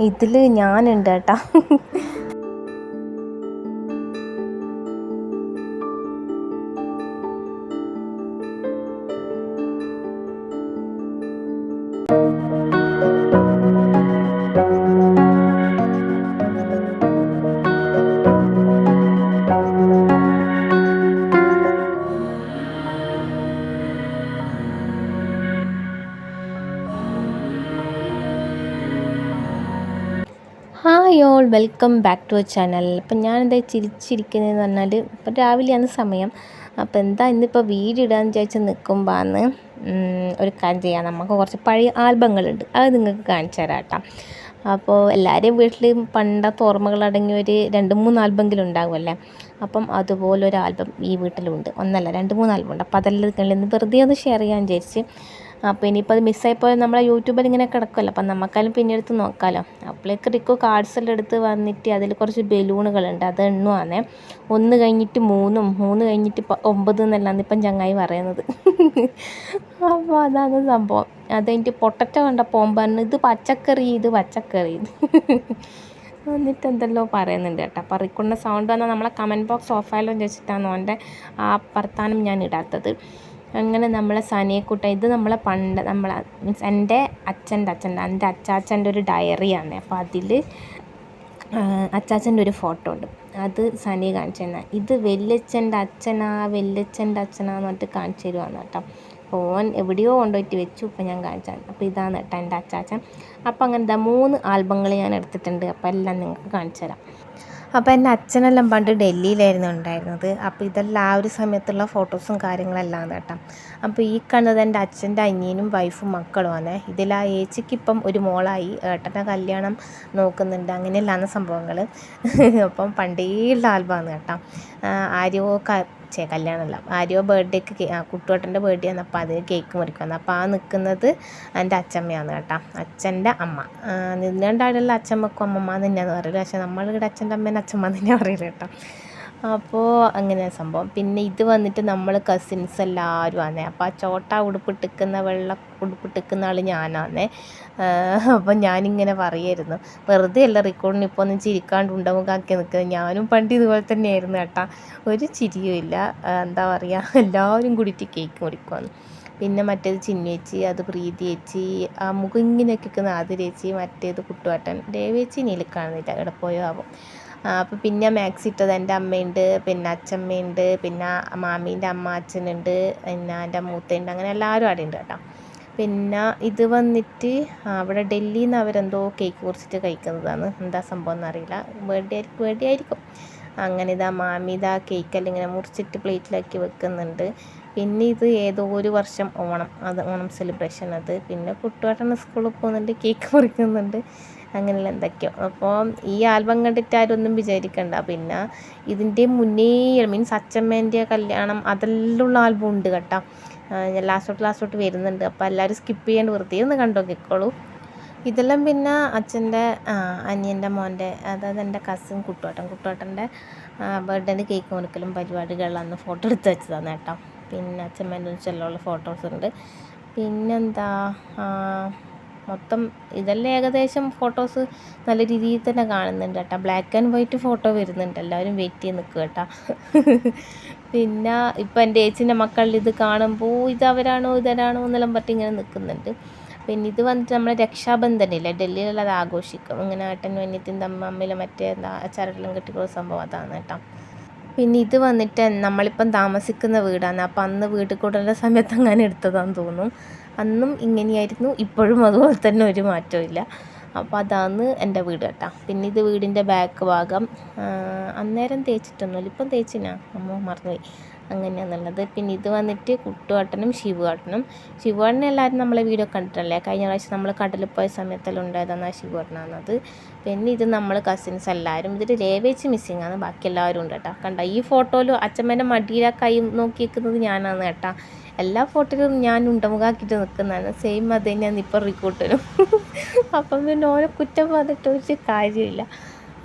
ഇതിൽ ഞാനുണ്ട് കേട്ടോ. Hi all, welcome back to channel. അപ്പം ഞാനെന്താ ചിരിച്ചിരിക്കുന്നതെന്ന് പറഞ്ഞാൽ ഇപ്പം രാവിലെയാണ് സമയം. അപ്പോൾ എന്താ ഇന്നിപ്പോൾ വീഡിയോ ഇടാന്ന് വിചാരിച്ച് നിൽക്കുമ്പോഴാണ് ഒരു കാര്യം ചെയ്യാം. നമുക്ക് കുറച്ച് പഴയ ആൽബങ്ങളുണ്ട്, അത് നിങ്ങൾക്ക് കാണിച്ചു തരാം കേട്ടോ. അപ്പോൾ എല്ലാവരെയും വീട്ടിൽ പണ്ടത്തെ ഓർമ്മകളടങ്ങിയ ഒരു 2-3 ആൽബെങ്കിലും ഉണ്ടാകുമല്ലേ. അപ്പം അതുപോലെ ഒരു ആൽബം ഈ വീട്ടിലുണ്ട്. ഒന്നല്ല 2-3 ആൽബം ഉണ്ട്. അപ്പോൾ അതെല്ലാം വെറുതെ ഒന്ന് ഷെയർ ചെയ്യാൻ വിചാരിച്ച്. അപ്പോൾ ഇനിയിപ്പോൾ അത് മിസ്സായിപ്പോയാൽ നമ്മളെ യൂട്യൂബിൽ ഇങ്ങനെ കിടക്കുമല്ലോ, അപ്പം നമുക്കാലും പിന്നെ എടുത്ത് നോക്കാമല്ലോ. അപ്പോഴേക്ക് റിക്കോ കാർഡ്സ് എല്ലാം എടുത്ത് വന്നിട്ട് അതിൽ കുറച്ച് ബലൂണുകളുണ്ട്, അത് എണ്ണുവാണേ. 1 കഴിഞ്ഞിട്ട് 3, 3 കഴിഞ്ഞിട്ട് 9 എന്നെല്ലാം ഇപ്പം ചങ്ങായി പറയുന്നത്. അപ്പോൾ അതാണ് സംഭവം. അത് കഴിഞ്ഞിട്ട് പൊട്ടറ്റ കണ്ടപ്പോൾ പറഞ്ഞു ഇത് പച്ചക്കറി. എന്നിട്ട് എന്തെല്ലോ പറയുന്നുണ്ട് കേട്ടോ. അപ്പോൾ റിക്കോണിൻ്റെ സൗണ്ട് വന്നാൽ നമ്മളെ കമൻറ്റ് ബോക്സ് ഓഫായാലോ എന്ന് വെച്ചിട്ടാണ് ഓൻ്റെ ആ വർത്താനം ഞാൻ ഇടാത്തത്. അങ്ങനെ നമ്മളെ സനിയക്കുട്ട, ഇത് നമ്മളെ മീൻസ് എൻ്റെ അച്ചാച്ചൻ്റെ ഒരു ഡയറിയാണ്. അപ്പോൾ അതിൽ അച്ചാച്ചൻ്റെ ഒരു ഫോട്ടോ ഉണ്ട്, അത് സനിയെ കാണിച്ചു തന്നാൽ ഇത് വല്യച്ഛൻ്റെ അച്ഛനാന്ന് പറഞ്ഞിട്ട് കാണിച്ചു തരുവാന്ന് കേട്ടോ. ഓൻ എവിടെയോ കൊണ്ടുപോയിട്ട് വെച്ചു, ഇപ്പം ഞാൻ കാണിച്ചാൽ. അപ്പോൾ ഇതാണ് കേട്ടോ എൻ്റെ അച്ചാച്ചൻ. അപ്പോൾ അങ്ങനത്തെ 3 ആൽബങ്ങൾ ഞാൻ എടുത്തിട്ടുണ്ട്. അപ്പോൾ എല്ലാം നിങ്ങൾക്ക് കാണിച്ചു തരാം. അപ്പോൾ എൻ്റെ അച്ഛനെല്ലാം പണ്ട് ഡൽഹിയിലായിരുന്നു ഉണ്ടായിരുന്നത്. അപ്പോൾ ഇതെല്ലാം ആ ഒരു സമയത്തുള്ള ഫോട്ടോസും കാര്യങ്ങളെല്ലാം കേട്ടോ. അപ്പോൾ ഈ കാണുന്നത് എൻ്റെ അച്ഛൻ്റെ അനിയനും വൈഫും മക്കളുമാണ്. ഇതിൽ ആ ഏച്ചിക്ക് ഇപ്പം ഒരു മോളായി, ഏട്ടൻ്റെ കല്യാണം നോക്കുന്നുണ്ട്, അങ്ങനെയല്ലാന്ന സംഭവങ്ങൾ. അപ്പം പണ്ടേയുള്ള ആൽബമാണ് കേട്ടോ. ആരോ കല്യാണമല്ല, ആരോ ബർത്ത്ഡേക്ക് കുട്ടുവേട്ടൻ്റെ ബർത്ത്ഡേ ആണ്. അപ്പോൾ അതിന് കേക്ക് മുറിക്കുന്നു. അപ്പോൾ ആ നിൽക്കുന്നത് എൻ്റെ അച്ഛമ്മയാണ് കേട്ടോ, അച്ഛൻ്റെ അമ്മ. നിന്നണ്ടാടുള്ള അച്ഛമ്മക്കും അമ്മമ്മ തന്നെയാണെന്ന് പറയില്ല, പക്ഷേ നമ്മളിവിടെ അച്ഛൻ്റെ അമ്മേനെ അച്ഛമ്മ തന്നെ പറയില്ല കേട്ടോ. അപ്പോൾ അങ്ങനെ സംഭവം. പിന്നെ ഇത് വന്നിട്ട് നമ്മൾ കസിൻസ് എല്ലാവരും ആണ്. അപ്പോൾ ആ ചോട്ട ഉടുപ്പിട്ടിക്കുന്ന വെള്ള ഉടുപ്പിട്ടിക്കുന്ന ആൾ ഞാനാണ്. അപ്പം ഞാനിങ്ങനെ പറയായിരുന്നു, വെറുതെ അല്ല റെക്കോർഡിന് ഇപ്പോൾ ഒന്നും ചിരിക്കാണ്ട് ഉണ്ടമുഖാക്കി നിൽക്കുന്നത്. ഞാനും പണ്ട് ഇതുപോലെ തന്നെയായിരുന്നു കേട്ടോ, ഒരു ചിരിയും ഇല്ല. എന്താ പറയുക, എല്ലാവരും കൂടിയിട്ട് കേക്ക് മുറിക്കുവാന്ന്. പിന്നെ മറ്റേത് ചിന്നേച്ചി, അത് പ്രീതി ചേച്ചി, ആ മുഖം ഇങ്ങനെയൊക്കെ നിൽക്കുന്ന ആതിരേച്ചി, മറ്റേത് കുട്ടുവാട്ടൻ, ദേവേച്ചി നീല കാണുന്നില്ല, എവിടെ പോയോ ആവും. അപ്പോൾ പിന്നെ മാക്സി ഇട്ടത് എൻ്റെ അമ്മയുണ്ട്, പിന്നെ അച്ഛമ്മയുണ്ട്, പിന്നെ മാമീൻ്റെ അമ്മ അച്ഛനുണ്ട്, പിന്നെ എൻ്റെ മൂത്തയുണ്ട്, അങ്ങനെ എല്ലാവരും അവിടെ ഉണ്ട് കേട്ടോ. പിന്നെ ഇത് വന്നിട്ട് അവിടെ ഡൽഹിയിൽ നിന്ന് അവരെന്തോ കേക്ക് കുറിച്ചിട്ട് കഴിക്കുന്നതാണ്, എന്താ സംഭവം എന്നറിയില്ല, ബർത്ത്ഡേ ആയിരിക്കും. അങ്ങനെ ഇതാ മാമി ഇതാ കേക്കെല്ലാം ഇങ്ങനെ മുറിച്ചിട്ട് പ്ലേറ്റിലാക്കി വെക്കുന്നുണ്ട്. പിന്നെ ഇത് ഏതോ ഒരു വർഷം ഓണം സെലിബ്രേഷൻ അത്. പിന്നെ കുട്ടുവാട്ടൻ സ്കൂളിൽ പോകുന്നുണ്ട്, കേക്ക് മുറിക്കുന്നുണ്ട്, അങ്ങനെയുള്ള എന്തൊക്കെയോ. അപ്പോൾ ഈ ആൽബം കണ്ടിട്ട് ആരൊന്നും വിചാരിക്കണ്ട. പിന്നെ ഇതിൻ്റെ മുന്നേ മീൻസ് അച്ഛമ്മേൻ്റെ കല്യാണം അതെല്ലാം ഉള്ള ആൽബം ഉണ്ട് കേട്ടോ. ലാസ്റ്റോട്ട് വരുന്നുണ്ട്. അപ്പോൾ എല്ലാവരും സ്കിപ്പ് ചെയ്യാണ്ട് വെറുതെ ഒന്ന് കണ്ടോക്കിക്കോളൂ. ഇതെല്ലാം പിന്നെ അച്ഛൻ്റെ അനിയൻ്റെ മോൻ്റെ, അതായത് എൻ്റെ കസിൻ കുട്ടുവാട്ടൻ്റെ ബർത്ത്ഡേൻ്റെ കേക്ക് മുറിക്കലും പരിപാടികളാണ് ഫോട്ടോ എടുത്ത് വെച്ചതാണ് കേട്ടോ. പിന്നെ അച്ഛമ്മേൻ്റെ ചെല്ലുള്ള ഫോട്ടോസ് ഉണ്ട്. പിന്നെന്താ, മൊത്തം ഇതെല്ലാം ഏകദേശം ഫോട്ടോസ് നല്ല രീതിയിൽ തന്നെ കാണുന്നുണ്ട് കേട്ടോ. ബ്ലാക്ക് ആൻഡ് വൈറ്റ് ഫോട്ടോ വരുന്നുണ്ട്, എല്ലാവരും വെയിറ്റ് ചെയ്ത് നിൽക്കുക കേട്ടോ. പിന്നെ ഇപ്പം എൻ്റെ ഏച്ചിൻ്റെ മക്കളിൽ ഇത് കാണുമ്പോൾ ഇതവരാണോ എന്നെല്ലാം പറഞ്ഞിട്ട് ഇങ്ങനെ നിൽക്കുന്നുണ്ട്. പിന്നെ ഇത് വന്നിട്ട് നമ്മളെ രക്ഷാബന്ധനില്ലേ, ഡൽഹിയിലുള്ള അത് ആഘോഷിക്കും ഇങ്ങനെ ഏട്ടനും അനിയത്തിൻ്റെ അമ്മയിലും മറ്റേ ചരടെല്ലാം കെട്ടിക്കുന്ന സംഭവം അതാണ് കേട്ടോ. പിന്നെ ഇത് വന്നിട്ട് നമ്മളിപ്പം താമസിക്കുന്ന വീടാണ്. അപ്പം അന്ന് വീട്ടിൽ കൂടുന്ന സമയത്ത് അങ്ങനെ എടുത്തതാണെന്ന് തോന്നും. അന്നും ഇങ്ങനെയായിരുന്നു, ഇപ്പോഴും അതുപോലെ തന്നെ, ഒരു മാറ്റവും ഇല്ല. അപ്പോൾ അതാണ് എൻ്റെ വീട് കേട്ടോ. പിന്നെ ഇത് വീടിൻ്റെ ബാക്ക് ഭാഗം. അന്നേരം തേച്ചിട്ടൊന്നുമില്ല, ഇപ്പം തേച്ചിനാ അമ്മ മറന്നുപോയി, അങ്ങനെയാണെന്നുള്ളത്. പിന്നെ ഇത് വന്നിട്ട് കുട്ടുവാട്ടനും ശിവുവാട്ടനും എല്ലാവരും നമ്മളെ വീഡിയോ കണ്ടിട്ടല്ലേ, കഴിഞ്ഞ പ്രാവശ്യം നമ്മൾ കടലിൽ പോയ സമയത്തെല്ലാം ഉണ്ടായതാണ് ആ ശിവുവാട്ടനാണത്. പിന്നെ ഇത് നമ്മൾ കസിൻസ് എല്ലാവരും. ഇതിൽ രേവേച്ചി മിസ്സിങ് ആണ്, ബാക്കി എല്ലാവരും ഉണ്ട് കേട്ടോ. കണ്ട ഈ ഫോട്ടോയിൽ അച്ഛമ്മേൻ്റെ മടിയിലെ കൈ നോക്കി നിൽക്കുന്നത് ഞാനാണ് കേട്ടോ. എല്ലാ ഫോട്ടോയിലും ഞാൻ ഉണ്ടമുഖാക്കിയിട്ട് നിൽക്കുന്നതാണ്, സെയിം അത് തന്നെയാണ് ഇപ്പോൾ റിക്കൂട്ടനും. അപ്പം പിന്നെ ഓരോ കുറ്റം പറഞ്ഞിട്ട് ഒരു കാര്യമില്ല.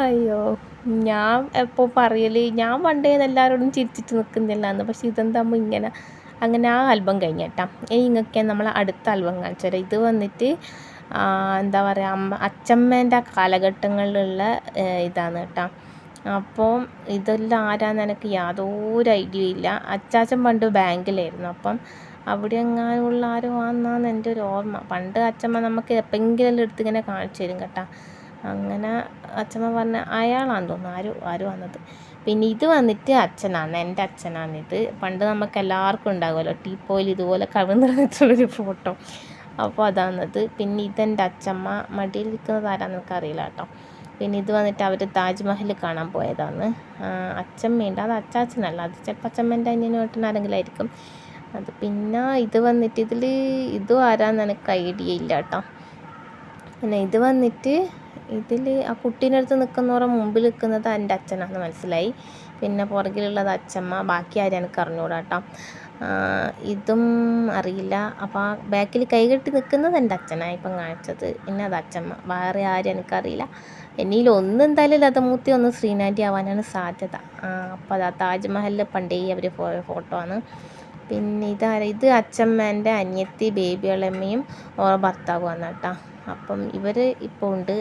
അയ്യോ, ഞാൻ എപ്പോൾ പറയൽ, ഞാൻ പണ്ടേ എല്ലാവരോടും ചിരിച്ചിട്ട് നിൽക്കുന്നില്ലാന്ന്, പക്ഷേ ഇതെന്താകുമ്പോൾ അങ്ങനെ ആ ആൽബം കഴിഞ്ഞ കേട്ടോ. ഇനി ഇങ്ങനെയൊക്കെ നമ്മൾ അടുത്ത ആൽബം കാണിച്ചു തരാം. ഇത് വന്നിട്ട് എന്താ പറയുക അച്ചമ്മേൻ്റെ കാലഘട്ടങ്ങളിലുള്ള ഇതാണ് കേട്ടോ. അപ്പോൾ ഇതെല്ലാം ആരാന്ന് എനിക്ക് യാതൊരു ഐഡിയ ഇല്ല. അച്ചാച്ചൻ പണ്ട് ബാങ്കിലായിരുന്നു. അപ്പം അവിടെ എങ്ങാനുള്ള ആരോ ആണെന്നാണ് എൻ്റെ ഒരു ഓർമ്മ. പണ്ട് അച്ചമ്മ നമുക്ക് എപ്പോഴെങ്കിലും എടുത്ത് ഇങ്ങനെ കാണിച്ചു തരും കേട്ടോ. അങ്ങനെ അച്ചമ്മ പറഞ്ഞ അയാളാണെന്ന് തോന്നുന്നു ആരും വന്നത്. പിന്നെ ഇത് വന്നിട്ട് അച്ഛനാണ്, എൻ്റെ അച്ഛനാണിത്. പണ്ട് നമുക്ക് എല്ലാവർക്കും ഉണ്ടാകുമല്ലോ ടീപ്പോയിൽ ഇതുപോലെ കവിന്നിറങ്ങിയിട്ടുള്ളൊരു ഫോട്ടോ. അപ്പോൾ അതാണത്. പിന്നെ ഇതെൻ്റെ അച്ചമ്മ മടിയിലിരിക്കുന്നത് ആരാന്ന് എനിക്കറിയില്ല കേട്ടോ. പിന്നെ ഇത് വന്നിട്ട് അവർ താജ്മഹൽ കാണാൻ പോയതാണ്. അച്ചമ്മയുണ്ട്, അത് അച്ചാച്ചനല്ല, അത് ചിലപ്പോൾ അച്ചമ്മേൻ്റെ അനിയനും ഏട്ടനും ആരെങ്കിലും ആയിരിക്കും അത്. പിന്നെ ഇത് വന്നിട്ട് ഇതും ആരാന്ന് എനിക്ക് ഐഡിയ ഇല്ല കേട്ടോ. പിന്നെ ഇത് വന്നിട്ട് ഇതിൽ ആ കുട്ടീൻ്റെ അടുത്ത് നിൽക്കുന്നവരെ മുമ്പിൽ നിൽക്കുന്നത് എൻ്റെ അച്ഛനാണെന്ന് മനസ്സിലായി. പിന്നെ പുറകിലുള്ളത് അച്ചമ്മ, ബാക്കി ആരും എനിക്ക് അറിഞ്ഞുകൂടാ കേട്ടോ. ഇതും അറിയില്ല. അപ്പോൾ ആ ബാക്കിൽ കൈകെട്ടി നിൽക്കുന്നത് എൻ്റെ അച്ഛനാണ് ഇപ്പം കാണിച്ചത്. പിന്നെ അത് അച്ചമ്മ, വേറെ ആരും എനിക്കറിയില്ല. എന്നിൽ ഒന്ന് എന്തായാലും ലതമൂർത്തി, ഒന്ന് ശ്രീനാന്റി ആവാനാണ് സാധ്യത. അപ്പോൾ അതാ താജ്മഹലിൽ പണ്ടേ അവർ പോയ ഫോട്ടോ ആണ്. പിന്നെ ഇത് അച്ചമ്മേൻ്റെ അനിയത്തി ബേബിയളമ്മയും ഓരോ ഭർത്താവുമാണ് കേട്ടോ. അപ്പം ഇവർ ഇപ്പോൾ ഉണ്ട്.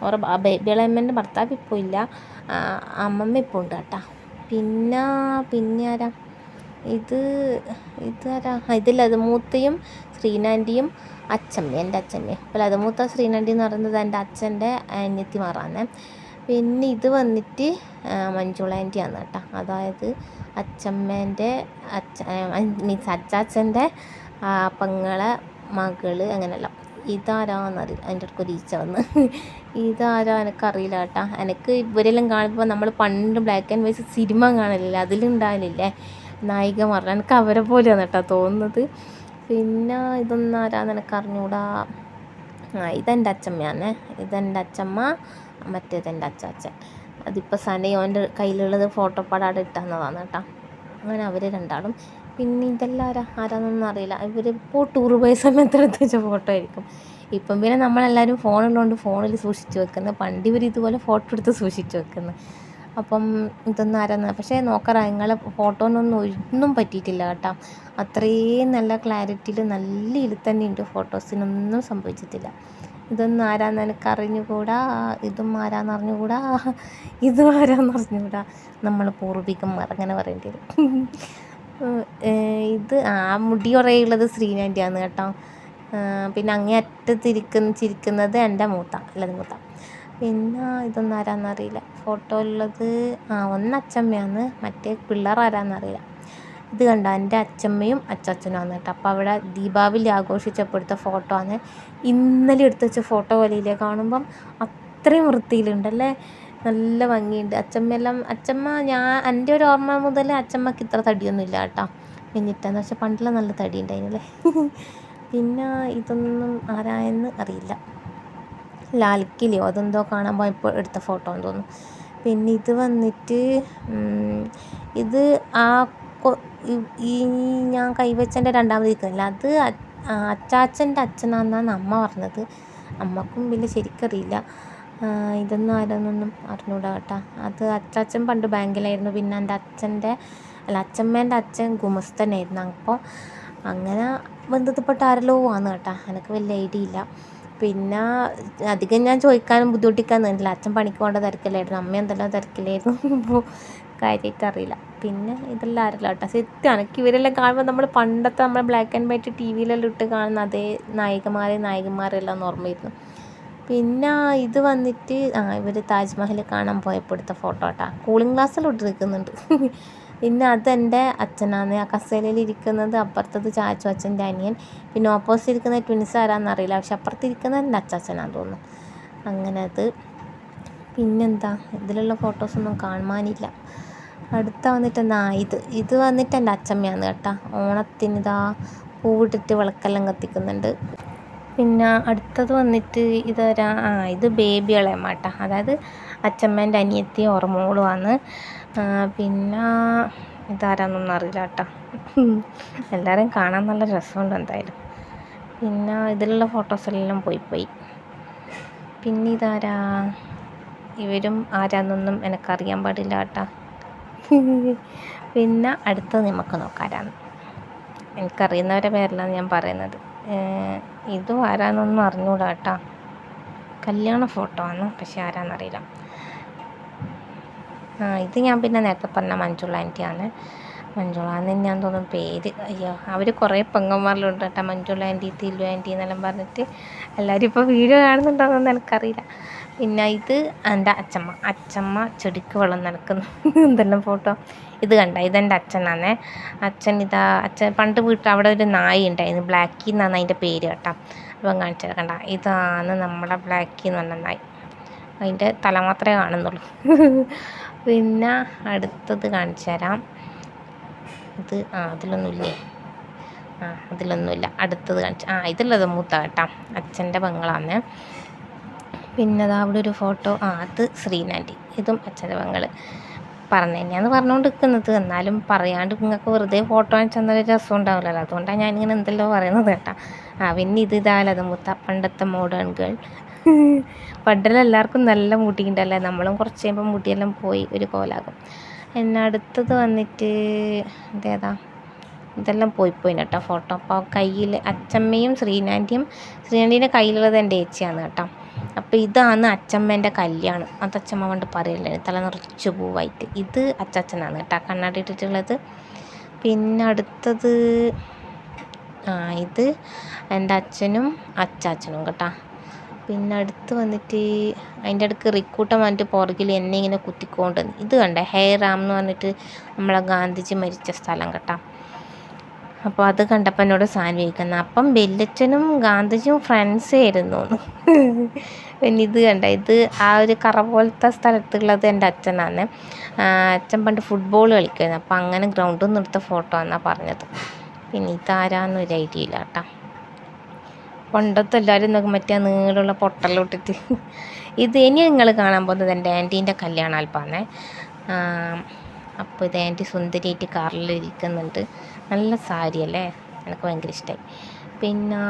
ഓരോ ബേബിയളമ്മേൻ്റെ ഭർത്താവ് ഇപ്പോൾ ഇല്ല, അമ്മമ്മ ഇപ്പോൾ ഉണ്ട് കേട്ടോ. പിന്നെ ആരാ ഇതാരാ? ഇത് ലതമൂത്തയും ശ്രീനാന്റിയും അച്ചമ്മ, എൻ്റെ അച്ഛമ്മയും. അപ്പോൾ ലതമൂത്ത ശ്രീനാന്റി എന്ന് പറയുന്നത് എൻ്റെ അച്ഛൻ്റെ അനിയത്തിമാരാണ്. പിന്നെ ഇത് വന്നിട്ട് മഞ്ജുള ആൻറ്റിയാണ് കേട്ടോ. അതായത് അച്ചമ്മേൻ്റെ അച്ചാച്ചൻ്റെ പെങ്ങളെ മകള്, അങ്ങനെയല്ല. ഇതാരാന്നറിയില്ല, അതിൻ്റെ അടുക്കൊരു ഈച്ച വന്ന്. ഇതാരാ എനിക്കറിയില്ല കേട്ടോ. എനിക്ക് ഇവരെല്ലാം കാണുമ്പോൾ നമ്മൾ പണ്ട് ബ്ലാക്ക് ആൻഡ് വൈറ്റ് സിനിമ കാണലില്ലേ, അതിലുണ്ടാകലില്ലേ നായികമാർ, എനിക്ക് അവരെ പോലെയാണ് കേട്ടോ തോന്നുന്നത്. പിന്നെ ഇതൊന്നും ആരാന്ന് എനിക്ക് അറിഞ്ഞൂടാ. ഇതെൻ്റെ അച്ചമ്മയാണ്. ഇതെൻ്റെ അച്ചമ്മ, മറ്റേതെൻ്റെ അച്ചാച്ചൻ. അതിപ്പോൾ സനയോൻ്റെ കയ്യിലുള്ളത് ഫോട്ടോ പടാടെ ഇട്ടുന്നതാണ് കേട്ടോ. അങ്ങനെ അവർ രണ്ടാളും. പിന്നെ ഇതെല്ലാം ആരാന്നൊന്നും അറിയില്ല. ഇവരിപ്പോൾ ടൂർ പോയ സമയത്ത് എടുത്ത് വെച്ച ഫോട്ടോ ആയിരിക്കും. ഇപ്പം പിന്നെ നമ്മളെല്ലാവരും ഫോണുള്ളതുകൊണ്ട് ഫോണിൽ സൂക്ഷിച്ച് വെക്കുന്നത്. പണ്ട് ഇവർ ഇതുപോലെ ഫോട്ടോ എടുത്ത് സൂക്ഷിച്ച് വെക്കുന്നത്. അപ്പം ഇതൊന്നും ആരാന്ന്, പക്ഷേ നോക്കറ നിങ്ങളെ ഫോട്ടോനൊന്നും ഒന്നും പറ്റിയിട്ടില്ല കേട്ടോ. അത്രയും നല്ല ക്ലാരിറ്റിയിൽ നല്ല ഇതിൽ തന്നെ ഉണ്ട്, ഫോട്ടോസിനൊന്നും സംഭവിച്ചിട്ടില്ല. ഇതൊന്നും ആരാന്ന് എനിക്ക് അറിഞ്ഞുകൂടാ. ഇതും ആരാന്ന് അറിഞ്ഞുകൂടാ. ഇതും ആരാന്ന് അറിഞ്ഞുകൂടാ. നമ്മൾ പൂർവികന്മാർ അങ്ങനെ പറയേണ്ടി വരും. ഇത് മുടി കുറയുള്ളത് ശ്രീനാന്റിയാണ് കേട്ടോ. പിന്നെ അങ്ങേ ചിരിക്കുന്നത് എൻ്റെ മൂത്ത. പിന്നെ ഇതൊന്നും ആരാന്നറിയില്ല. ഫോട്ടോയിലുള്ളത് ഒന്ന് അച്ചമ്മയാണ്, മറ്റേ പിള്ളേർ ആരാന്നറിയില്ല. ഇത് കണ്ടോ, എൻ്റെ അച്ചമ്മയും അച്ചാച്ചനുമാണ് കേട്ടോ. അപ്പോൾ അവിടെ ദീപാവലി ആഘോഷിച്ചപ്പോഴത്തെ ഫോട്ടോ ആണ്. ഇന്നലെ എടുത്ത് വെച്ച ഫോട്ടോ പോലെയില്ലേ കാണുമ്പം, അത്രയും വൃത്തിയിലുണ്ടല്ലേ, നല്ല ഭംഗിയുണ്ട്. അച്ചമ്മ എൻ്റെ ഒരു ഓർമ്മ മുതൽ അച്ചമ്മക്ക് ഇത്ര തടിയൊന്നും ഇല്ല കേട്ടോ. എന്നിട്ടെന്ന് വെച്ചാൽ പണ്ടെല്ലാം നല്ല തടി ഉണ്ടായിരുന്നല്ലേ. പിന്നെ ഇതൊന്നും ആരായെന്ന് അറിയില്ല. ലാൽക്കിലെയോ അതെന്തോ കാണാൻ പോയപ്പോൾ എടുത്ത ഫോട്ടോ എന്ന് തോന്നുന്നു. പിന്നെ ഇത് വന്നിട്ട് ഇത് ഈ ഞാൻ കൈവച്ചൻ്റെ രണ്ടാമത് ഇരിക്കുന്നില്ല, അത് അച്ചാച്ചൻ്റെ അച്ഛനാണെന്നാണ് അമ്മ പറഞ്ഞത്. അമ്മക്കും വലിയ ശരിക്കറിയില്ല. ഇതൊന്നും ആരാന്നൊന്നും അറിഞ്ഞൂടാ കേട്ടോ. അത് അച്ചാച്ചൻ പണ്ട് ബാങ്കിലായിരുന്നു. പിന്നെ എൻ്റെ അച്ചമ്മേൻ്റെ അച്ഛൻ ഗുമസ്തനായിരുന്നു. അപ്പോൾ അങ്ങനെ ബന്ധത്തിൽപ്പെട്ട ആരെല്ലോ ആണ് കേട്ടോ. എനിക്ക് വലിയ ഐഡിയ ഇല്ല. പിന്നെ അധികം ഞാൻ ചോദിക്കാനും ബുദ്ധിമുട്ടിക്കാൻ നിന്നില്ല. അച്ഛൻ പണിക്ക് പോകേണ്ട തിരക്കിലായിരുന്നു, അമ്മ എന്തെല്ലാം തിരക്കിലായിരുന്നു. ഇപ്പോൾ കാര്യമായിട്ട് അറിയില്ല. പിന്നെ ഇതെല്ലാം ആരല്ല കേട്ടോ. സത്യമാണ്, എനിക്ക് ഇവരെല്ലാം കാണുമ്പോൾ നമ്മൾ പണ്ടത്തെ നമ്മൾ ബ്ലാക്ക് ആൻഡ് വൈറ്റ് ടി വിയിലെല്ലാം ഇട്ട് കാണുന്ന അതേ നായികമാരെല്ലാം ഓർമ്മയായിരുന്നു. പിന്നെ ഇത് വന്നിട്ട് ഇവർ താജ്മഹൽ കാണാൻ പോയപ്പോൾ എടുത്ത ഫോട്ടോ കേട്ടോ. കൂളിംഗ് ഗ്ലാസ്സെല്ലാം ഇട്ട് നിൽക്കുന്നുണ്ട്. പിന്നെ അതെൻ്റെ അച്ഛനാണ്. ആ കസേരയിൽ ഇരിക്കുന്നത്, അപ്പുറത്തത് ചാച്ചു അച്ഛൻ്റെ അനിയൻ. പിന്നെ ഓപ്പോസിറ്റ് ഇരിക്കുന്ന ട്വിൻസ് ആരാന്നറിയില്ല, പക്ഷെ അപ്പുറത്തിരിക്കുന്നത് എൻ്റെ അച്ചാച്ചനാന്ന് തോന്നുന്നു. അങ്ങനെ അത്. പിന്നെന്താ, ഇതിലുള്ള ഫോട്ടോസൊന്നും കാണാനില്ല. അടുത്ത വന്നിട്ട് ഇത് വന്നിട്ട് എൻ്റെ അച്ചമ്മയാണ് കേട്ടോ. ഓണത്തിനിതാ പൂവിട്ടിട്ട് വിളക്കെല്ലാം കത്തിക്കുന്നുണ്ട്. പിന്നെ അടുത്തത് വന്നിട്ട് ഇത് ബേബി ഇളയമ്മ കേട്ടോ. അതായത് അച്ചമ്മേൻ്റെ അനിയത്തി ഓർമ്മോളുമാണ്. പിന്നെ ഇതാരാന്നൊന്നും അറിയില്ല കേട്ടോ. എല്ലാവരെയും കാണാൻ നല്ല രസമുണ്ട് എന്തായാലും. പിന്നെ ഇതിലുള്ള ഫോട്ടോസെല്ലാം പോയി. പിന്നെ ഇവരും ആരാന്നൊന്നും എനിക്കറിയാൻ പാടില്ല കേട്ടോ. പിന്നെ അടുത്തത് നമുക്ക് നോക്കാരാണ്. എനിക്കറിയുന്നവരെ പേരിലാണ് ഞാൻ പറയുന്നത്. ഇതും ആരാന്നൊന്നും അറിഞ്ഞൂടാ കേട്ടോ. കല്യാണ ഫോട്ടോ ആണ്, പക്ഷെ ആരാന്നറിയില്ല. ഇത് ഞാൻ പിന്നെ നേരത്തെ പറഞ്ഞ മഞ്ജുള ആൻറ്റിയാണ്. മഞ്ജുള എന്ന് ഞാൻ തോന്നുന്നു പേര്. അയ്യോ, അവർ കുറേ പെങ്ങന്മാരിലുണ്ട് കേട്ടോ, മഞ്ജുള ആൻറ്റി, തില്ലു ആൻറ്റി എന്നെല്ലാം പറഞ്ഞിട്ട്. എല്ലാവരും ഇപ്പോൾ വീഡിയോ കാണുന്നുണ്ടോയെന്നൊന്നും എനിക്കറിയില്ല. പിന്നെ ഇത് എൻ്റെ അച്ചമ്മ ചെടിക്ക് വെള്ളം നനക്കുന്നു. എന്തെല്ലാം ഫോട്ടോ. ഇത് കണ്ട, ഇതെൻ്റെ അച്ഛനാണേ. അച്ഛൻ പണ്ട് വീട്ടിൽ അവിടെ ഒരു നായി ഉണ്ടായിരുന്നു, ബ്ലാക്കി എന്നാണ് അതിൻ്റെ പേര് കേട്ടോ. അപ്പം കാണിച്ചത് കണ്ട, ഇതാണ് നമ്മുടെ ബ്ലാക്കി എന്ന് പറഞ്ഞ നായി. അതിൻ്റെ തല മാത്രമേ കാണുന്നുള്ളൂ. പിന്നെ അടുത്തത് കാണിച്ചു തരാം. ഇത് അതിലൊന്നുമില്ല. അടുത്തത് കാണിച്ചു. ഇതിലുള്ളത് മൂത്ത കേട്ടോ, അച്ഛൻ്റെ പെങ്ങളാണ്. പിന്നെ അവിടെ ഒരു ഫോട്ടോ. അത് ശ്രീനാൻറ്റി, ഇതും അച്ഛൻ്റെ പെങ്ങൾ. പറഞ്ഞു തന്നെയാണ് പറഞ്ഞുകൊണ്ട് നിൽക്കുന്നത്. എന്നാലും പറയാണ്ട് നിങ്ങൾക്ക് വെറുതെ ഫോട്ടോ കാണിച്ചു തന്നൊരു രസം ഉണ്ടാവില്ലല്ലോ, അതുകൊണ്ടാണ് ഞാനിങ്ങനെ എന്തെല്ലോ പറയുന്നത് കേട്ടോ. പിന്നെ ഇതാലത് മൂത്ത പണ്ടത്തെ മോഡേൺ ഗേൾ. പണ്ടെല്ലാം എല്ലാവർക്കും നല്ല മുടിയുണ്ടല്ലേ, നമ്മളും കുറച്ച് കഴിയുമ്പോൾ മുടിയെല്ലാം പോയി ഒരു കോലാകും. പിന്നെ അടുത്തത് വന്നിട്ട് ഇതെല്ലാം പോയി കേട്ടോ ഫോട്ടോ. അപ്പോൾ കയ്യിൽ അച്ചമ്മയും ശ്രീനാൻറ്റീൻ്റെ കയ്യിലുള്ളത് എൻ്റെ ഏച്ചിയാണ് കേട്ടോ. അപ്പോൾ ഇതാണ് അച്ചമ്മേൻ്റെ കല്യാണം. അത് അച്ചമ്മ കൊണ്ട് പറയല്ലേ, തല നിറച്ച് പൂവായിട്ട്. ഇത് അച്ചച്ചനാണ് കേട്ടോ, കണ്ണാടി ഇട്ടിട്ടുള്ളത്. പിന്നെ അടുത്തത് ഇത് എൻ്റെ അച്ഛനും അച്ചാച്ചനും കേട്ടോ. പിന്നെ അടുത്ത് വന്നിട്ട് അതിൻ്റെ അടുക്ക് റിക്കൂട്ടം വന്നിട്ട് പുറകിൽ എന്നെ ഇങ്ങനെ കുത്തിക്കൊണ്ട്. ഇത് കണ്ടേ, ഹെയറാം എന്ന് പറഞ്ഞിട്ട് നമ്മളെ ഗാന്ധിജി മരിച്ച സ്ഥലം കേട്ടോ. അപ്പോൾ അത് കണ്ടപ്പോൾ എന്നോട് സാധനം ചോദിക്കുന്നത്. അപ്പം വല്യച്ഛനും ഗാന്ധിജിയും ഫ്രണ്ട്സ് ആയിരുന്നു. പിന്നെ ഇത് കണ്ട, ഇത് ഒരു കറ പോലത്തെ സ്ഥലത്തുള്ളത് എൻ്റെ അച്ഛനാണ്. അച്ഛൻ പണ്ട് ഫുട്ബോൾ കളിക്കുമായിരുന്നു, അപ്പം അങ്ങനെ ഗ്രൗണ്ടിൽ നിന്ന് എടുത്ത ഫോട്ടോ എന്നാണ് പറഞ്ഞത്. പിന്നെ ഇതാരാന്നൊരു ഐഡിയ ഇല്ല കേട്ടോ. പണ്ടത്തെ എല്ലാവരും നോക്കും മറ്റേ നീളമുള്ള പൊട്ടെല്ലാം ഇട്ടിട്ട്. ഇത് ഇനി നിങ്ങൾ കാണാൻ പോകുന്നത് എൻ്റെ ആൻറ്റീൻ്റെ കല്യാണ ആൽബാണേ. അപ്പോൾ ഇത് ആൻറ്റി സുന്ദരിയായിട്ട് കാറിൽ ഇരിക്കുന്നുണ്ട്. നല്ല സാരിയല്ലേ, എനിക്ക് ഭയങ്കര ഇഷ്ടമായി. പിന്നെ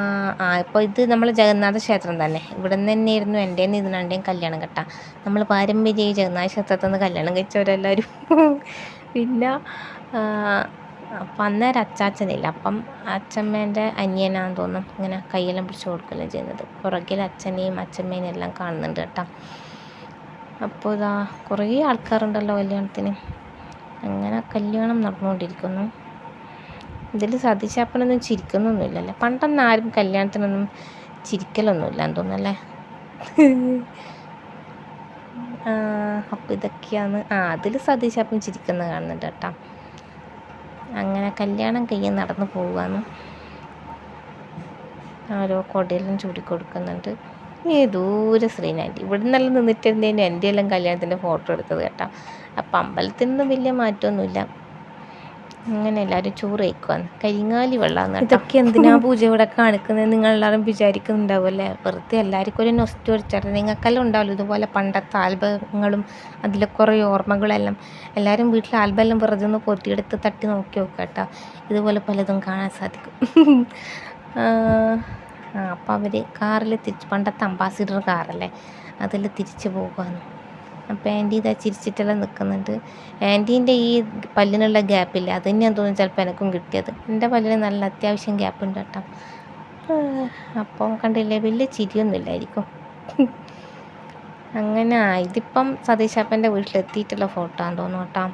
ഇപ്പോൾ ഇത് നമ്മൾ ജഗന്നാഥ ക്ഷേത്രം തന്നെ, ഇവിടെ നിന്ന് തന്നെയായിരുന്നു എൻ്റെയും ഇതിനുണ്ടെയും കല്യാണം കേട്ടോ. നമ്മൾ പാരമ്പര്യ ജഗന്നാഥ ക്ഷേത്രത്തിൽ നിന്ന് കല്യാണം കഴിച്ചവരെല്ലാവരും. പിന്നെ അപ്പം അന്നേരം അച്ചാച്ചനില്ല, അപ്പം അച്ചമ്മേൻ്റെ അനിയനാന്ന് തോന്നും ഇങ്ങനെ കയ്യെല്ലാം പിടിച്ച് കൊടുക്കുകയെല്ലാം ചെയ്യുന്നത്. പുറകിൽ അച്ഛനെയും അച്ചമ്മേനെയും എല്ലാം കാണുന്നുണ്ട് കേട്ടോ. അപ്പോൾ കുറേ ആൾക്കാരുണ്ടല്ലോ കല്യാണത്തിന്. അങ്ങനെ കല്യാണം നടന്നുകൊണ്ടിരിക്കുന്നു. ഇതിൽ സതീശാപ്പനൊന്നും ചിരിക്കുന്നൊന്നുമില്ലല്ലേ. പണ്ടൊന്നും ആരും കല്യാണത്തിനൊന്നും ചിരിക്കലൊന്നുമില്ല എന്ന് തോന്നുന്നല്ലേ. അപ്പോൾ ഇതൊക്കെയാണ്. അതിൽ സതീശാപ്പൻ ചിരിക്കുന്നത് കാണുന്നുണ്ട് കേട്ടോ. അങ്ങനെ കല്യാണം കഴിഞ്ഞ് നടന്നു പോവുകയാണ്. ഓരോ കൊടയെല്ലാം ചൂടിക്കൊടുക്കുന്നുണ്ട്. ദൂരെ ശ്രീനാൻറ്റി ഇവിടെ നിന്നെല്ലാം നിന്നിട്ടുണ്ടേനും എൻ്റെ എല്ലാം കല്യാണത്തിൻ്റെ ഫോട്ടോ എടുത്തത് കേട്ടോ. അപ്പം അമ്പലത്തിനൊന്നും വലിയ മാറ്റമൊന്നുമില്ല. അങ്ങനെ എല്ലാവരും ചോറ് കഴിക്കുവാന്ന്. കരിങ്ങാലി വെള്ളമാണ്. ഇതൊക്കെ എന്തിനാ പൂജ ഇവിടെ കാണിക്കുന്നത് നിങ്ങളെല്ലാവരും വിചാരിക്കുന്നുണ്ടാവുമല്ലേ. വെറുതെ എല്ലാവർക്കും ഒരു നൊസ്റ്റു അടിച്ചാൽ നിങ്ങൾക്കെല്ലാം ഉണ്ടാവില്ല ഇതുപോലെ പണ്ടത്തെ ആൽബങ്ങളും അതിലെ കുറേ ഓർമ്മകളെല്ലാം. എല്ലാവരും വീട്ടിൽ ആൽബമെല്ലാം വെറുതെ ഒന്ന് പൊത്തിയെടുത്ത് തട്ടി നോക്കി നോക്കുക കേട്ടോ. ഇതുപോലെ പലതും കാണാൻ സാധിക്കും. അപ്പോൾ അവർ കാറിൽ പണ്ടത്തെ അംബാസിഡർ കാറല്ലേ, അതിൽ തിരിച്ച് പോകുകയാണ്. അപ്പോൾ ആൻറ്റി ഇതാ ചിരിച്ചിട്ടെല്ലാം നിൽക്കുന്നുണ്ട്. ആൻറ്റീൻ്റെ ഈ പല്ലിനുള്ള ഗ്യാപ്പില്ല, അത് തന്നെയാന്ന് തോന്നുന്നു ചിലപ്പോൾ എനിക്കും കിട്ടിയത്. എൻ്റെ പല്ലിന് നല്ല അത്യാവശ്യം ഗ്യാപ്പ് ഉണ്ട് കേട്ടോ. അപ്പോൾ കണ്ടില്ലേ, വലിയ ചിരിയൊന്നും ഇല്ലായിരിക്കും. അങ്ങനെ ഇതിപ്പം സതീശാപ്പൻ്റെ വീട്ടിലെത്തിയിട്ടുള്ള ഫോട്ടോ ആണെന്ന് തോന്നുന്നു കേട്ടോ.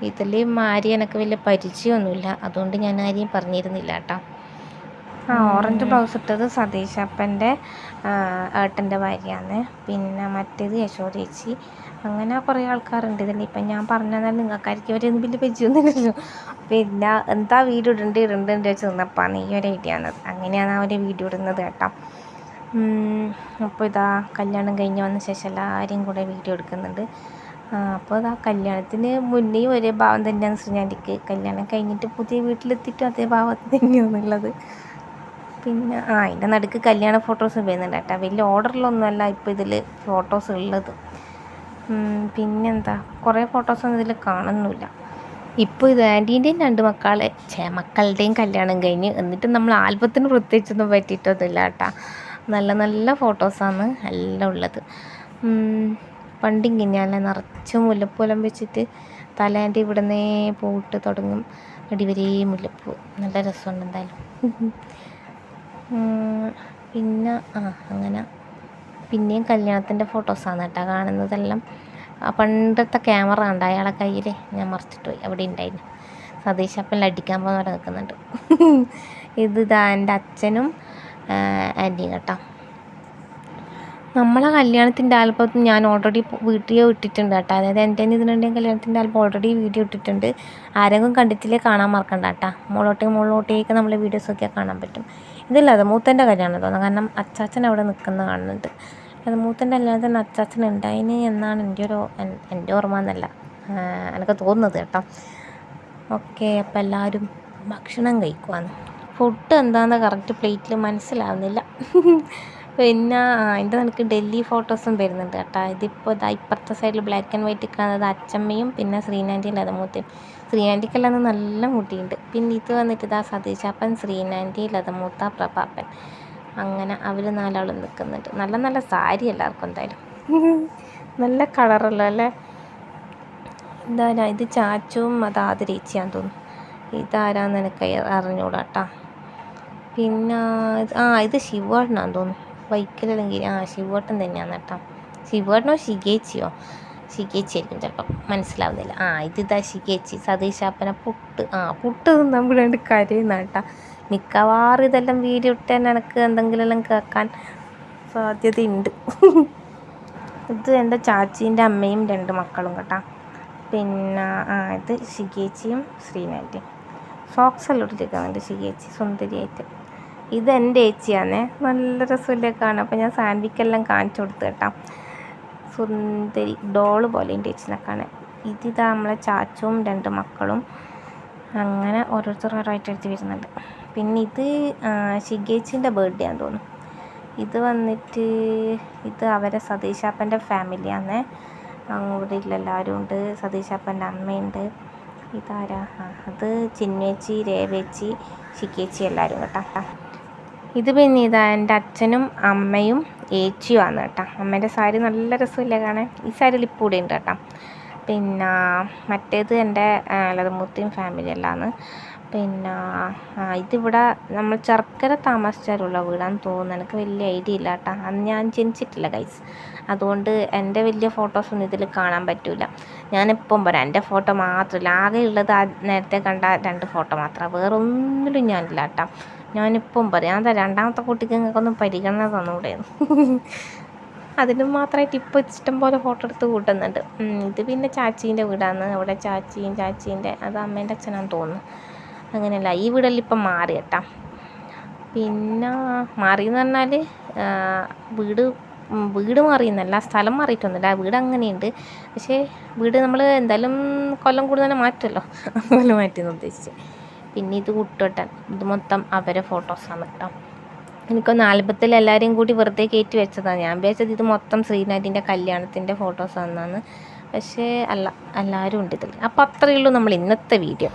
ഇതിൽ ആരെയും എനിക്ക് വലിയ പരിചയമൊന്നുമില്ല, അതുകൊണ്ട് ഞാൻ ആരെയും പറഞ്ഞിരുന്നില്ല കേട്ടോ. ഓറഞ്ച് ബ്ലൗസ് ഇട്ടത് സതീശാപ്പൻ്റെ ഏട്ടൻ്റെ ഭാര്യയാണ്. പിന്നെ മറ്റേത് യശോദ ചേച്ചി. അങ്ങനെ കുറേ ആൾക്കാരുണ്ട് ഇതിൽ. ഇപ്പം ഞാൻ പറഞ്ഞാൽ നിങ്ങൾക്കായിരിക്കും അവരൊന്നും വലിയ പരിചയമൊന്നുമില്ലല്ലോ. പിന്നെ എന്താ വീഡിയോ ഇടണ്ട് വെച്ച് നിന്നപ്പോഴാണ് ഈ ഒരു ഐഡിയ ആണത്. അങ്ങനെയാണ് അവർ വീഡിയോ ഇടുന്നത് കേട്ടോ. അപ്പോൾ ഇതാ കല്യാണം കഴിഞ്ഞ് വന്ന ശേഷം എല്ലാവരും കൂടെ വീഡിയോ എടുക്കുന്നുണ്ട്. അപ്പോൾ കല്യാണത്തിന് മുന്നേ ഒരേ ഭാവം തന്നെയാണ് ശ്രീനാൻറ്റിക്ക്. കല്യാണം കഴിഞ്ഞിട്ട് പുതിയ വീട്ടിലെത്തിയിട്ടും അതേ ഭാവത്തിൽ തന്നെയാണുള്ളത്. പിന്നെ അതിൻ്റെ നടുക്ക് കല്യാണ ഫോട്ടോസ് വരുന്നുണ്ട് കേട്ടോ. വലിയ ഓർഡറിലൊന്നുമല്ല ഇപ്പോൾ ഇതിൽ ഫോട്ടോസ് ഉള്ളത്. പിന്നെന്താ, കുറേ ഫോട്ടോസൊന്നും ഇതിൽ കാണുന്നില്ല. ഇപ്പോൾ ഇത് ആൻറ്റീൻ്റെയും 2 മക്കളുടെയും കല്യാണം കഴിഞ്ഞ്, എന്നിട്ട് നമ്മൾ ആൽബത്തിന് പ്രത്യേകിച്ചൊന്നും പറ്റിയിട്ടൊന്നുമില്ല കേട്ടോ. നല്ല നല്ല ഫോട്ടോസാണ് എല്ലാം ഉള്ളത്. പണ്ടിങ്ങനെയല്ല, നിറച്ച് മുല്ലപ്പൂലം വെച്ചിട്ട് തലേൻ്റെ ഇവിടുന്നേ പോയിട്ട് തുടങ്ങും അടിവരേ മുല്ലപ്പൂ. നല്ല രസമുണ്ട് എന്തായാലും. പിന്നെ അങ്ങനെ പിന്നെയും കല്യാണത്തിൻ്റെ ഫോട്ടോസാണ് കേട്ടോ കാണുന്നതെല്ലാം. പണ്ടത്തെ ക്യാമറ ഉണ്ട് അയാളെ കയ്യിൽ, ഞാൻ മറിച്ചിട്ട് പോയി, അവിടെ ഉണ്ടായിരുന്നു. സതീഷ് അപ്പം അടിക്കാൻ പോകുന്നവിടെ നിൽക്കുന്നുണ്ട്. ഇതാ എൻ്റെ അച്ഛനും ആൻറ്റിയും കേട്ടോ. നമ്മളെ കല്യാണത്തിൻ്റെ ആൽബം ഞാൻ ഓൾറെഡി വീഡിയോ ഇട്ടിട്ടുണ്ട് കേട്ടോ. അതായത് എൻ്റെ ഇതിനുണ്ടെങ്കിൽ കല്യാണത്തിൻ്റെ ആൽബം ഓൾറെഡി വീഡിയോ ഇട്ടിട്ടുണ്ട്. ആരെങ്കിലും കണ്ടിട്ടില്ലേ കാണാൻ മറക്കണ്ട കേട്ടോ. മുകളിലോട്ടേക്ക് നമ്മളെ വീഡിയോസ് ഒക്കെ കാണാൻ പറ്റും. ഇതില്ല, അത് മൂത്തൻ്റെ കല്യാണം തോന്നുന്നു, കാരണം അച്ചാച്ചൻ അവിടെ നിൽക്കുന്ന കാണുന്നുണ്ട്. അത് മൂത്തൻ്റെ കല്യാണത്തിന് അച്ചാച്ചൻ ഉണ്ടായിന് എന്നാണ് എൻ്റെ ഓർമ്മ എന്നല്ല എനിക്ക് തോന്നുന്നത് കേട്ടോ. ഓക്കെ, അപ്പോൾ എല്ലാവരും ഭക്ഷണം കഴിക്കുവാണ്. ഫുഡ് എന്താണെന്ന് കറക്റ്റ് പ്ലേറ്റിൽ മനസ്സിലാവുന്നില്ല. പിന്നെ അതിൻ്റെ നിനക്ക് ഡൽഹി ഫോട്ടോസും വരുന്നുണ്ട് കേട്ടോ. ഇതിപ്പോൾ ഇപ്പുറത്തെ സൈഡിൽ ബ്ലാക്ക് ആൻഡ് വൈറ്റ് കാണുന്നത് അച്ചമ്മയും പിന്നെ ശ്രീനാൻ്റിയും ലതമൂത്തയും. ശ്രീനാൻ്റിക്കെല്ലാം നല്ല മുടിയുണ്ട്. പിന്നെ ഇത് വന്നിട്ട് ഇതാ സതീശാപ്പൻ, ശ്രീനാൻ്റി, ലതമൂത്ത, പ്രഭാപ്പൻ. അങ്ങനെ അവർ 4 ആളും നിൽക്കുന്നുണ്ട്. നല്ല നല്ല സാരി എല്ലാവർക്കും എന്തായാലും. നല്ല കളറുള്ള അല്ലേ. എന്താ ഇത് ചാച്ചും അത് ആദരിച്ചാന്ന് തോന്നുന്നു. ഇതാരാന്ന് എനിക്ക് അറിഞ്ഞൂടാ കേട്ടോ. പിന്നെ ഇത് ശിവേട്ടനാന്ന് തോന്നുന്നു. ബൈക്കിലല്ലെങ്കിൽ ശിവേട്ടൻ തന്നെയാണ് കേട്ടോ. ശിവേട്ടനോ ശികേച്ചിയോ? ശികേച്ചിയായിരിക്കും ചിലപ്പം, മനസ്സിലാവുന്നില്ല. ഇതിതാ ശികേച്ചി. സതീശാപ്പനെ പുട്ട് നമ്മളാണ്ട് കരയുന്ന കേട്ടോ. മിക്കവാറും ഇതെല്ലാം വീഡിയോ ഇട്ടാൽ എനിക്ക് എന്തെങ്കിലും കേൾക്കാൻ സാധ്യതയുണ്ട്. ഇത് എൻ്റെ ചാച്ചീൻ്റെ അമ്മയും 2 മക്കളും കേട്ടോ. പിന്നെ ഇത് ശികേച്ചിയും ശ്രീനാൻ്റിയും. സോക്സെല്ലാം ഇട്ടിരിക്കുന്നുണ്ട് ശികേച്ചി സുന്ദരിയായിട്ട്. ഇത് എൻ്റെ ഏച്ചിയാണേ, നല്ല രസമില്ലേ കാണാം. അപ്പോൾ ഞാൻ സാൻഡ്വിക്കെല്ലാം കാണിച്ചു കൊടുത്തു കേട്ടോ. സുന്ദരി ഡോള് പോലെ എൻ്റെ ഏച്ചിനെ കാണാൻ. ഇതിതാ നമ്മളെ ചാച്ചുവും 2 മക്കളും. അങ്ങനെ ഓരോരുത്തരായിട്ട് എടുത്ത് വരുന്നുണ്ട്. പിന്നെ ഇത് ശികേച്ചിൻ്റെ ബർത്ത്ഡേ ആണെന്ന് തോന്നുന്നു. ഇത് വന്നിട്ട് ഇത് അവരെ സതീശാപ്പൻ്റെ ഫാമിലിയാണേ. അവിടെ എല്ലാവരും ഉണ്ട്. സതീശാപ്പൻ്റെ അമ്മയുണ്ട്. ഇതാരാ? അത് ചിന്നേച്ചി, രേവേച്ചി, ശികേച്ചി എല്ലാവരും കേട്ടോ. ഇത് പിന്നെ ഇതാ എൻ്റെ അച്ഛനും അമ്മയും ഏച്ചിയുമാണ് കേട്ടോ. അമ്മേൻ്റെ സാരി നല്ല രസമില്ല കാണാൻ. ഈ സാരിയിൽ ഇപ്പോൾ കൂടെ ഉണ്ട് കേട്ടോ. പിന്നെ മറ്റേത് എൻ്റെ ലതമൂത്തയും ഫാമിലി എല്ലാമാണ്. പിന്നെ ഇതിവിടെ നമ്മൾ ചർക്കര താമസിച്ചാലുള്ള വീടാന്ന് തോന്നുന്നു. എനിക്ക് വലിയ ഐഡിയ ഇല്ല കേട്ടോ. അന്ന് ഞാൻ ജനിച്ചിട്ടില്ല ഗൈസ്. അതുകൊണ്ട് എൻ്റെ വലിയ ഫോട്ടോസൊന്നും ഇതിൽ കാണാൻ പറ്റില്ല. ഞാനിപ്പം പറയാം, എൻ്റെ ഫോട്ടോ മാത്രമല്ല, ആകെ ഉള്ളത് നേരത്തെ കണ്ട 2 ഫോട്ടോ മാത്രമാണ്. വേറെ ഒന്നിലും ഞാനില്ല കേട്ടോ. ഞാനിപ്പം പറയാം, അതാ രണ്ടാമത്തെ കുട്ടിക്ക് നിങ്ങൾക്കൊന്നും പരിഗണന തന്നുകൂടെയെന്ന്. അതിന് മാത്രമായിട്ട് ഇപ്പോൾ ഇഷ്ടംപോലെ ഫോട്ടോ എടുത്ത് കൂട്ടുന്നുണ്ട്. ഇത് പിന്നെ ചാച്ചീൻ്റെ വീടാണ്. അവിടെ ചാച്ചീൻ്റെ അത് അമ്മേൻ്റെ അച്ഛനാണെന്ന് തോന്നുന്നു. അങ്ങനെയല്ല, ഈ വീടെല്ലാം ഇപ്പം മാറി കേട്ടോ. പിന്നെ മാറിയെന്ന് പറഞ്ഞാൽ വീട് മാറിയെന്നല്ല, സ്ഥലം മാറിയിട്ടൊന്നുമില്ല. വീട് അങ്ങനെയുണ്ട്. പക്ഷേ വീട് നമ്മൾ എന്തായാലും കൊല്ലം കൂടുതൽ മാറ്റുമല്ലോ, അതുപോലെ മാറ്റിയെന്ന് ഉദ്ദേശിച്ച്. പിന്നെ ഇത് കുട്ടോട്ടൻ, ഇത് മൊത്തം അവരെ ഫോട്ടോസാണ് കേട്ടോ. എനിക്കൊന്ന് ആൽബത്തിൽ എല്ലാവരെയും കൂടി വെറുതെ കയറ്റി വെച്ചതാണ്. ഞാൻ വിചാരിച്ചത് ഇത് മൊത്തം ശ്രീനാഥിൻ്റെ കല്യാണത്തിൻ്റെ ഫോട്ടോസാണെന്നാണ്. പക്ഷേ അല്ല, എല്ലാവരും ഉണ്ട് ഇതിൽ. അപ്പോൾ അത്രയേ ഉള്ളൂ നമ്മൾ ഇന്നത്തെ വീഡിയോ.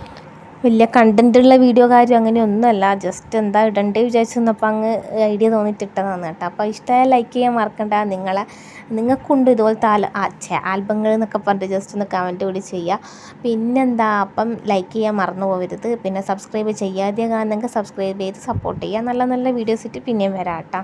വലിയ കണ്ടൻറ്റുള്ള വീഡിയോ കാര്യം അങ്ങനെയൊന്നുമല്ല. ജസ്റ്റ് എന്താ ഇടണ്ടേ വിചാരിച്ചു നിന്നപ്പോൾ അങ്ങ് ഐഡിയ തോന്നിയിട്ട് ഇട്ടതാണ് കേട്ടോ. അപ്പോൾ ഇഷ്ടമായ ലൈക്ക് ചെയ്യാൻ മറക്കണ്ട. നിങ്ങൾക്കുണ്ട് ഇതുപോലത്തെ ആൽബങ്ങൾ എന്നൊക്കെ പറഞ്ഞിട്ട് ജസ്റ്റ് ഒന്ന് കമൻറ്റ് കൂടി ചെയ്യുക. പിന്നെന്താ, അപ്പം ലൈക്ക് ചെയ്യാൻ മറന്നു പോകരുത്. പിന്നെ സബ്സ്ക്രൈബ് ചെയ്യാതെ കാണുന്നെങ്കിൽ സബ്സ്ക്രൈബ് ചെയ്ത് സപ്പോർട്ട് ചെയ്യുക. നല്ല നല്ല വീഡിയോസ് ഇട്ട് പിന്നെയും വരാം കേട്ടോ.